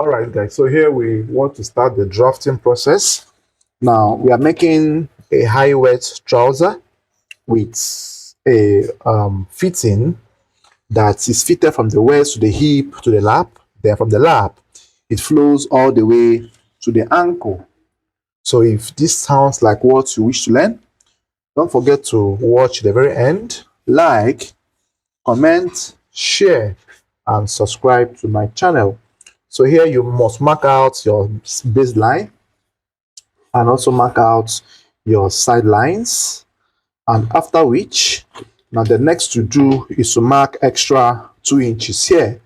All right, guys. So here we want to start the drafting process. Now we are making a high waist trouser with a fitting that is fitted from the waist to the hip to the lap. Then from the lap, it flows all the way to the ankle. So if this sounds like what you wish to learn, don't forget to watch the very end, like, comment, share, and subscribe to my channel. So here you must mark out your baseline and also mark out your sidelines. And after which, now the next to do is to mark extra 2 inches here.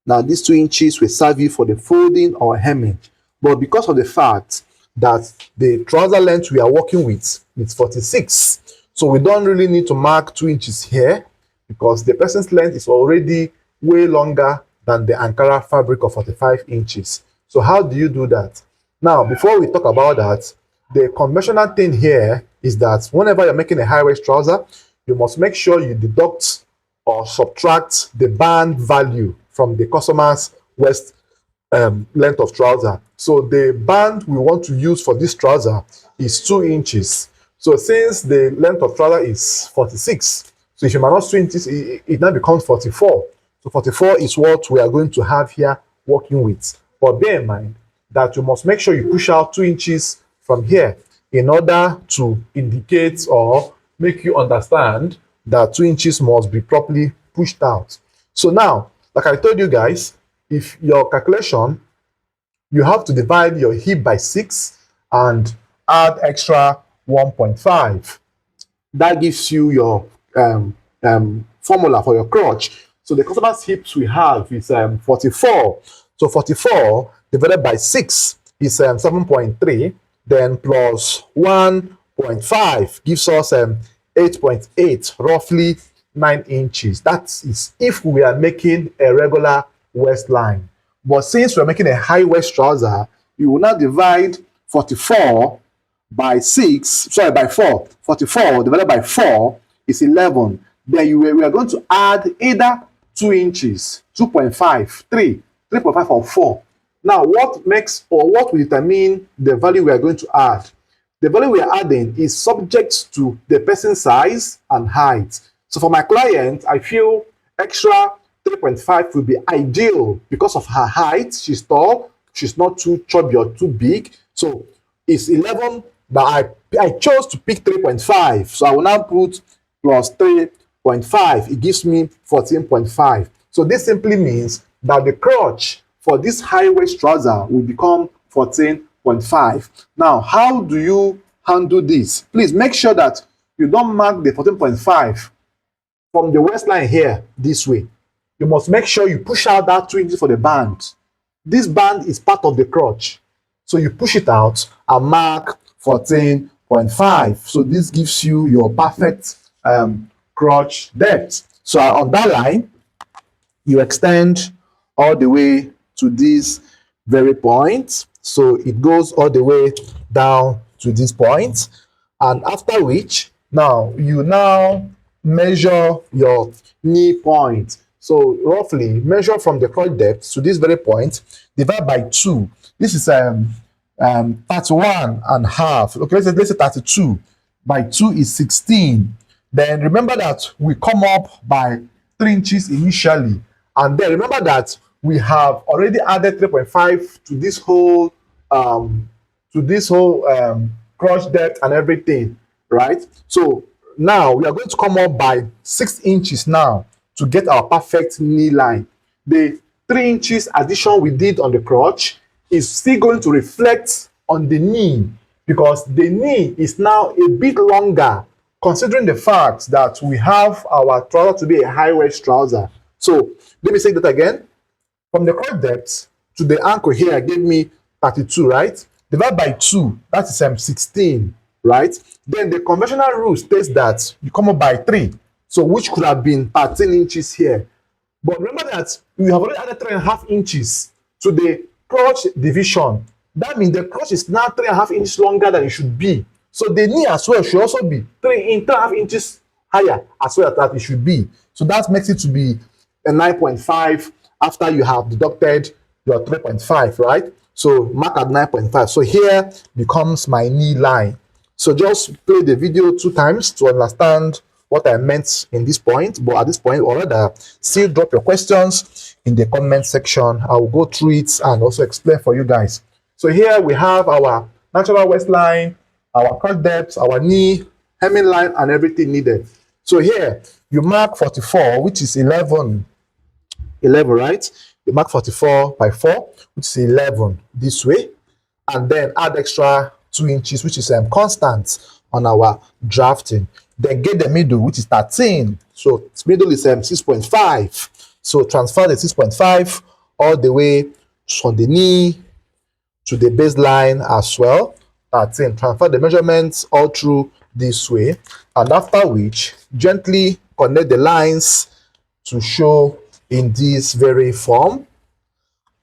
Now these 2 inches will serve you for the folding or hemming. But because of the fact that the trouser length we are working with is 46, so we don't really need to mark 2 inches here because the person's length is already way longer than the Ankara fabric of 45 inches. So how do you do that? Now, before we talk about that, the conventional thing here is that whenever you're making a high waist trouser, you must make sure you deduct or subtract the band value from the customer's waist length of trouser. So the band we want to use for this trouser is 2 inches. So since the length of trouser is 46, so if you minus 2 inches, it now becomes 44. So 44 is what we are going to have here working with. But bear in mind that you must make sure you push out 2 inches from here in order to indicate or make you understand that 2 inches must be properly pushed out. So now, like I told you guys, if your calculation, you have to divide your hip by 6 and add extra 1.5. That gives you your formula for your crotch. So the customer's hips we have is 44. So 44 divided by 6 is 7.3. Then plus 1.5 gives us 8.8, roughly 9 inches. That is if we are making a regular waistline. But since we're making a high waist trouser, you will now divide 44 by 6, sorry, by 4. 44 divided by 4 is 11. Then we are going to add either 2 inches, 2.5, 3, 3.5 or 4. Now, what makes or what will determine the value we are going to add? The value we are adding is subject to the person's size and height. So for my client, I feel extra 3.5 will be ideal because of her height. She's tall, she's not too chubby or too big. So it's 11, but I chose to pick 3.5. So I will now put plus 3.5. It gives me 14.5. So this simply means that the crotch for this high waist trouser will become 14.5. Now, how do you handle this? Please make sure that you don't mark the 14.5 from the waistline here this way. You must make sure you push out that 2 inches for the band. This band is part of the crotch. So you push it out and mark 14.5. So this gives you your perfect crotch depth. So on that line, you extend all the way to this very point. So it goes all the way down to this point. And after which, now you measure your knee point. So roughly measure from the crotch depth to this very point, divide by 2. This is 31 and a half. Okay, let's say 32 by 2 is 16. Then remember that we come up by 3 inches initially. And then remember that we have already added 3.5 to this whole crotch depth and everything, right? So now we are going to come up by 6 inches now to get our perfect knee line. The 3 inches addition we did on the crotch is still going to reflect on the knee because the knee is now a bit longer considering the fact that we have our trouser to be a high waist trouser. So let me say that again. From the crotch depth to the ankle here gave me 32, right? Divide by 2, that is 16, right? Then the conventional rule states that you come up by 3, so which could have been 13 inches here. But remember that we have already added 3.5 inches to the crotch division. That means the crotch is now 3.5 inches longer than it should be. So the knee as well should also be 3.5 inches higher as well as that it should be. So that makes it to be a 9.5 after you have deducted your 3.5, right? So mark at 9.5. So here becomes my knee line. So just play the video 2 times to understand what I meant in this point. But at this point, or rather, still drop your questions in the comment section. I will go through it and also explain for you guys. So here we have our natural waistline, our cut depth, our knee, hemming line, and everything needed. So here you mark 44, which is 11, right? You mark 44 by 4, which is 11 this way, and then add extra 2 inches, which is constant on our drafting. Then get the middle, which is 13. So middle is 6.5. So transfer the 6.5 all the way from the knee to the baseline as well. 13. Transfer the measurements all through this way, and after which gently connect the lines to show in this very form,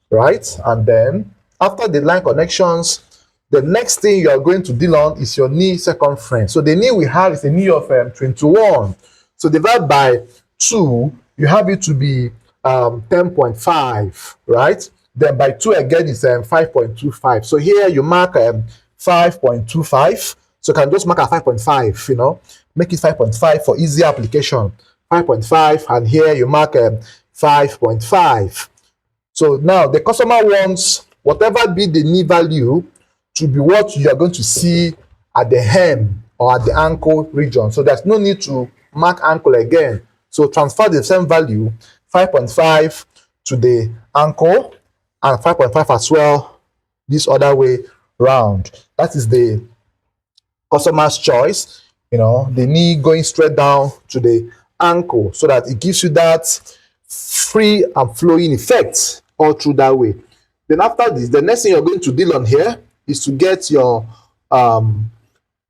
right? And then after the line connections, the next thing you are going to deal on is your knee circumference. So the knee we have is a knee of 21. So divide by 2, you have it to be 10.5, right? Then by 2 again is 5.25. So here you mark 5.25. So you can just mark at 5.5, you know, make it 5.5 for easy application. 5.5, and here you mark 5.5. So now the customer wants whatever be the knee value to be what you are going to see at the hem or at the ankle region. So there's no need to mark ankle again. So transfer the same value, 5.5 to the ankle and 5.5 as well this other way round. That is the customer's choice, you know, the knee going straight down to the ankle, so that it gives you that free and flowing effect all through that way. Then after this, the next thing you're going to deal on here is to get your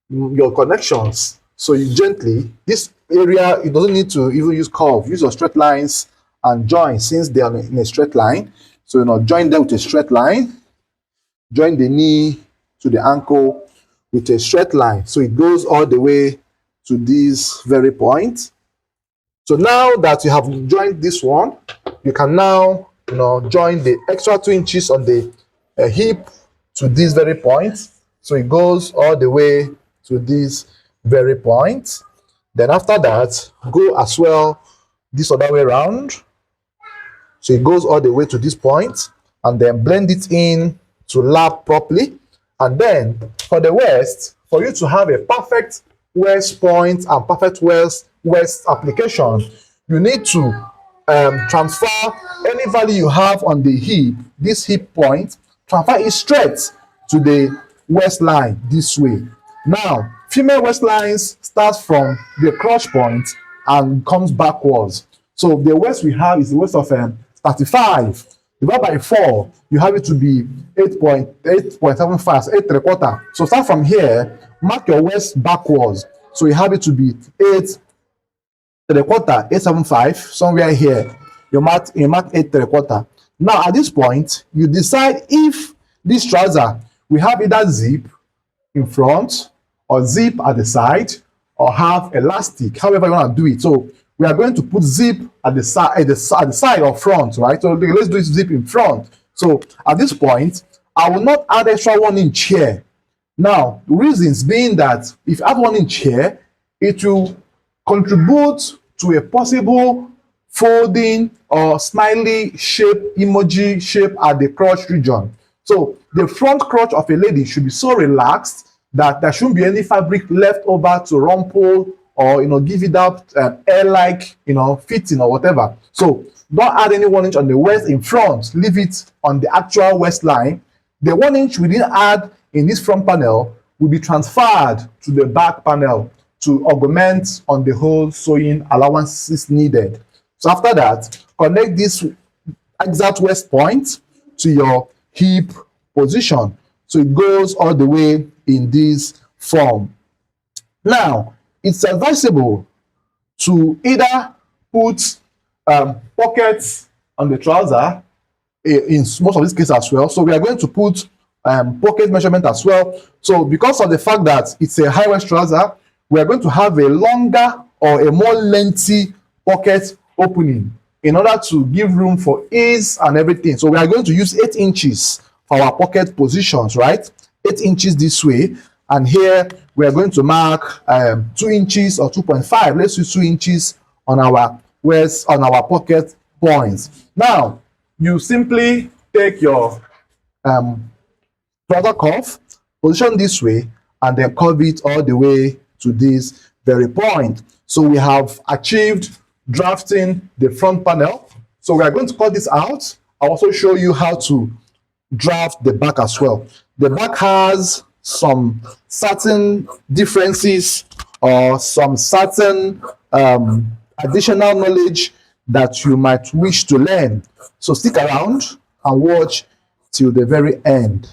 connections. So you gently, this area, it doesn't need to even use curve, use your straight lines and join, since they are in a straight line. So, you know, join them with a straight line, join the knee to the ankle with a straight line. So it goes all the way to this very point. So now that you have joined this one, you can now, you know, join the extra 2 inches on the hip to this very point. So it goes all the way to this very point. Then after that, go as well this other way around. So it goes all the way to this point, and then blend it in to lap properly. And then for the waist, for you to have a perfect waist point and perfect waist application, you need to transfer any value you have on the hip, this hip point, transfer it straight to the waistline this way. Now, female waistlines starts from the crotch point and comes backwards. So the waist we have is the waist of 35. Divided by 4, you have it to be 8.75, 8.75. So start from here, mark your waist backwards. So you have it to be 8.75, 8.75, somewhere here. You mark 8.75. Now at this point, you decide if this trouser will have either zip in front or zip at the side or have elastic, however you want to do it. So we are going to put zip at the side or front, right? So let's do zip in front. So at this point, I will not add extra 1 inch here. Now, the reasons being that if I add 1 inch here, it will contribute to a possible folding or smiley shape, emoji shape at the crotch region. So the front crotch of a lady should be so relaxed that there shouldn't be any fabric left over to rumple or, you know, give it that air-like, you know, fitting or whatever. So don't add any 1 inch on the waist in front. Leave it on the actual waistline. The 1 inch we didn't add in this front panel will be transferred to the back panel to augment on the whole sewing allowances needed. So after that, connect this exact waist point to your hip position. So it goes all the way in this form. Now, it's advisable to either put pockets on the trouser in most of these cases as well. So we are going to put pocket measurement as well. So because of the fact that it's a high waist trouser, we are going to have a longer or a more lengthy pocket opening in order to give room for ease and everything. So we are going to use 8 inches for our pocket positions, right? 8 inches this way, and here we are going to mark 2 inches or 2.5. Let's use 2 inches on our pocket points. Now you simply take your trouser cuff, position this way, and then curve it all the way to this very point. So we have achieved drafting the front panel. So we are going to cut this out. I'll also show you how to draft the back as well. The back has some certain differences or some certain additional knowledge that you might wish to learn. So stick around and watch till the very end.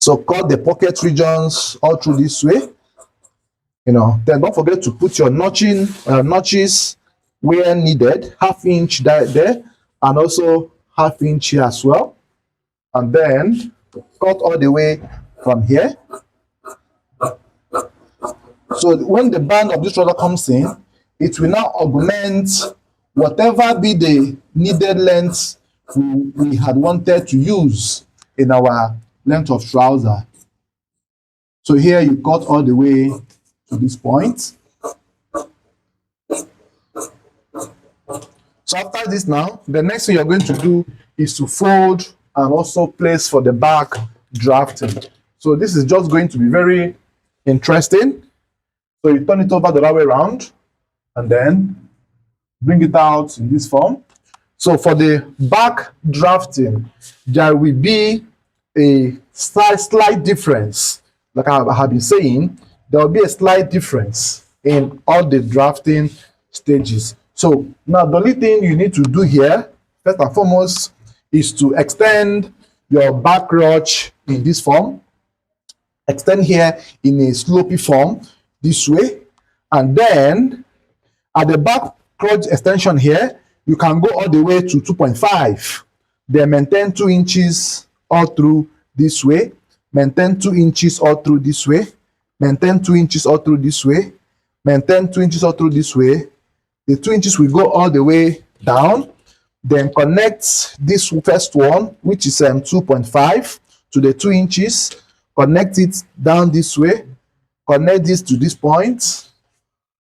So cut the pocket regions all through this way. Then don't forget to put your notches where needed, ½ inch there, and also ½ inch here as well. And then cut all the way from here. So when the band of this trouser comes in, it will now augment whatever be the needed length we had wanted to use in our length of trouser. So here you cut all the way to this point. So after this now, the next thing you're going to do is to fold and also place for the back drafting. So this is just going to be very interesting. So you turn it over the right way around and then bring it out in this form. So for the back drafting, there will be a slight difference. Like I have been saying, there will be a slight difference in all the drafting stages. So now the only thing you need to do here, first and foremost, is to extend your back crotch in this form. Extend here in a slopey form this way. And then at the back crotch extension here, you can go all the way to 2.5. Then maintain 2 inches all through this way. Maintain 2 inches all through this way. Maintain 2 inches all through this way. Maintain 2 inches all through this way. The 2 inches will go all the way down. Then connect this first one, which is 2.5, to the 2 inches. Connect it down this way. Connect this to this point.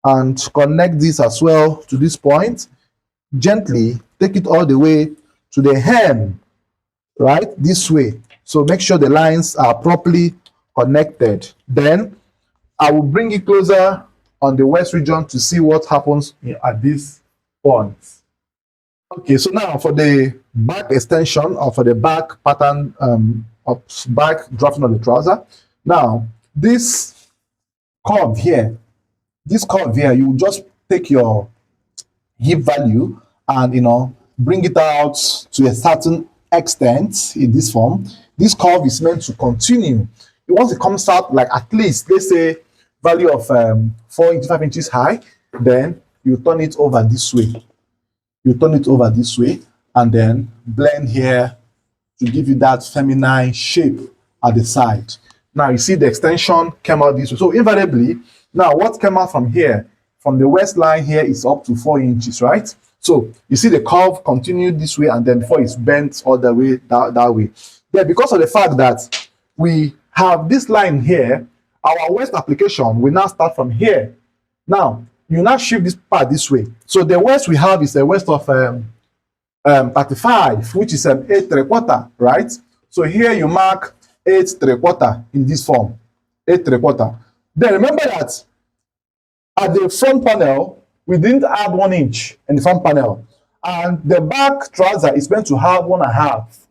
And connect this as well to this point. Gently take it all the way to the hem, right? This way. So make sure the lines are properly connected. Then I will bring it closer on the waist region to see what happens at this point. Okay, so now for the back extension or for the back pattern of back drafting of the trouser. Now this curve here, you just take your hip value and bring it out to a certain extent in this form. This curve is meant to continue. Once it comes out like at least, let's say, value of 5 inches high, then you turn it over this way. You turn it over this way and then blend here to give you that feminine shape at the side. Now you see the extension came out this way. So invariably, now what came out from here, from the waistline here, is up to 4 inches, right? So you see the curve continued this way and then before it's bent all the way that way. Then because of the fact that we have this line here, our waist application will now start from here. Now you now shift this part this way. So the waist we have is a waist of 35, which is 8 3/4, right? So here you mark 8 3/4 in this form, 8 3/4. Then remember that at the front panel, we didn't add 1 inch in the front panel, and the back trouser is meant to have 1.5,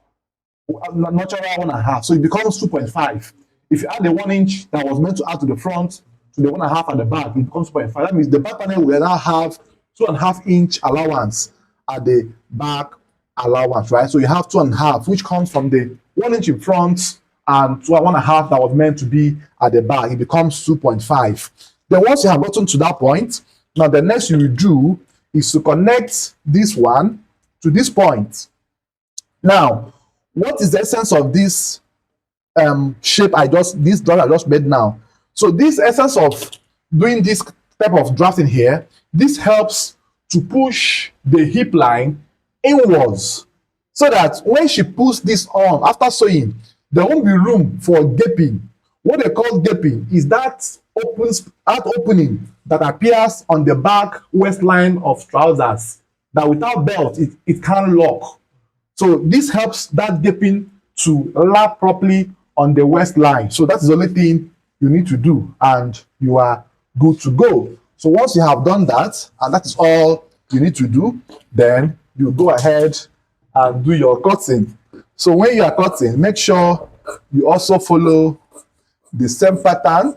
natural 1.5, so it becomes 2.5. If you add the 1 inch that was meant to add to the front to the 1.5 at the back, it becomes 2.5. That means the back panel will now have 2.5 inch allowance at the back allowance, right? So you have 2.5, which comes from the 1 inch in front and 1.5 that was meant to be at the back. It becomes 2.5. Then once you have gotten to that point, now the next you will do is to connect this one to this point. Now, what is the essence of this shape this drawing I just made now? So this essence of doing this type of drafting here, this helps to push the hip line inwards, so that when she puts this on after sewing, there won't be room for gaping. What they call gaping is that opening that appears on the back waistline of trousers, that without belt it can't lock. So this helps that gaping to lap properly on the waistline. So that is the only thing you need to do, and you are good to go. So once you have done that, and that is all you need to do, then you go ahead and do your cutting. So when you are cutting, make sure you also follow the same pattern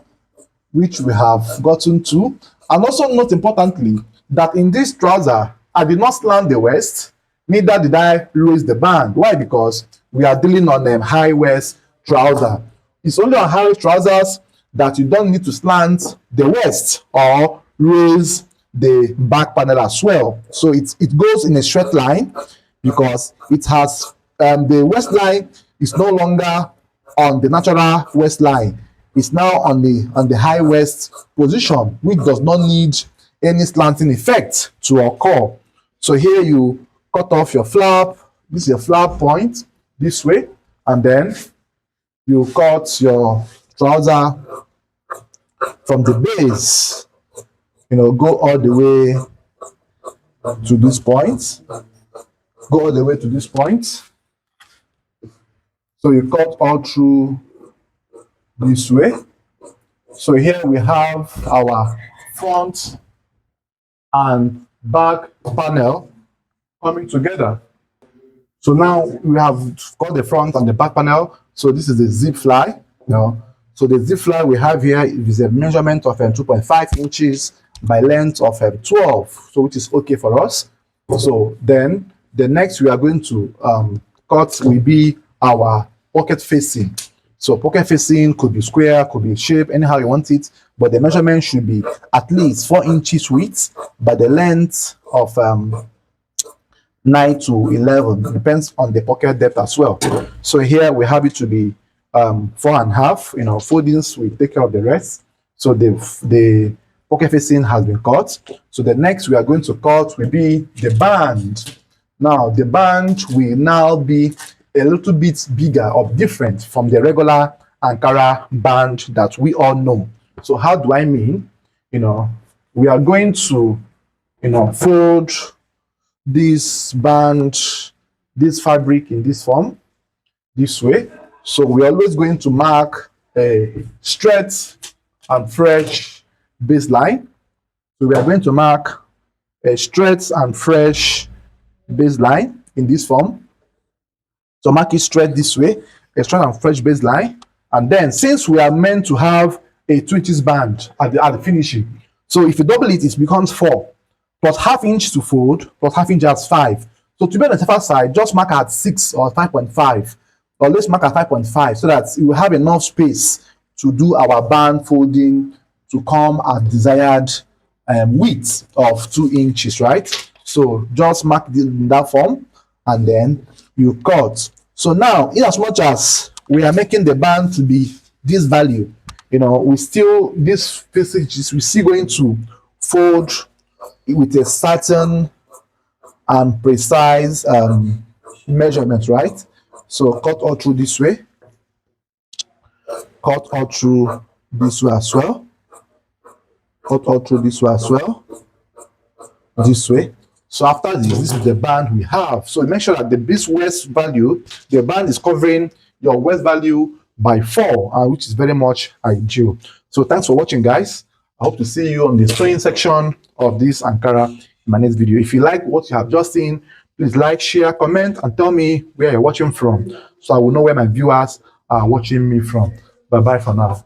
which we have gotten to. And also note importantly that in this trouser, I did not slant the waist, neither did I raise the band. Why? Because we are dealing on a high waist trouser. It's only on high waist trousers that you don't need to slant the waist or raise the back panel as well. So it goes in a straight line, because it has the waistline is no longer on the natural waistline. It's now on the high waist position, which does not need any slanting effect to occur. So here you cut off your flap. This is your flap point this way, and then you cut your trouser from the base, go all the way to this point. Go all the way to this point. So you cut all through this way. So here we have our front and back panel coming together. So now we have got the front and the back panel. So this is the zip fly. So the zip fly we have here is a measurement of 2.5 inches by length of 12, so which is okay for us. So then the next we are going to cut will be our pocket facing. So pocket facing could be square, could be shape, anyhow you want it, but the measurement should be at least 4 inches width by the length of 9 to 11, depends on the pocket depth as well. So here we have it to be 4.5. Foldings will take care of the rest. So the pocket facing has been cut. So the next we are going to cut will be the band. Now the band will now be a little bit bigger or different from the regular Ankara band that we all know. So how do I mean? We are going to fold this band, this fabric in this form, this way. So we're always going to mark a straight and fresh baseline. So we are going to mark a straight and fresh baseline in this form. So mark it straight this way, a straight and fresh baseline. And then since we are meant to have a 2 inches band at the finishing, so if you double it, it becomes 4 plus ½ inch to fold plus ½ inch as 5. So to be on the safer side, just mark at 6 or 5.5, or let's mark at 5.5, so that you will have enough space to do our band folding to come at desired width of 2 inches, right? So just mark in that form, and then you cut. So now, in as much as we are making the band to be this value, we still, this passage, we still going to fold with a certain and precise measurement, right? So cut all through this way, cut all through this way as well, cut all through this way as well, this way. So after this is the band we have. So make sure that this waist value, the band is covering your waist value by 4, which is very much ideal. So thanks for watching, guys. I hope to see you on the sewing section of this Ankara in my next video. If you like what you have just seen, please like, share, comment, and tell me where you're watching from, so I will know where my viewers are watching me from. Bye bye for now.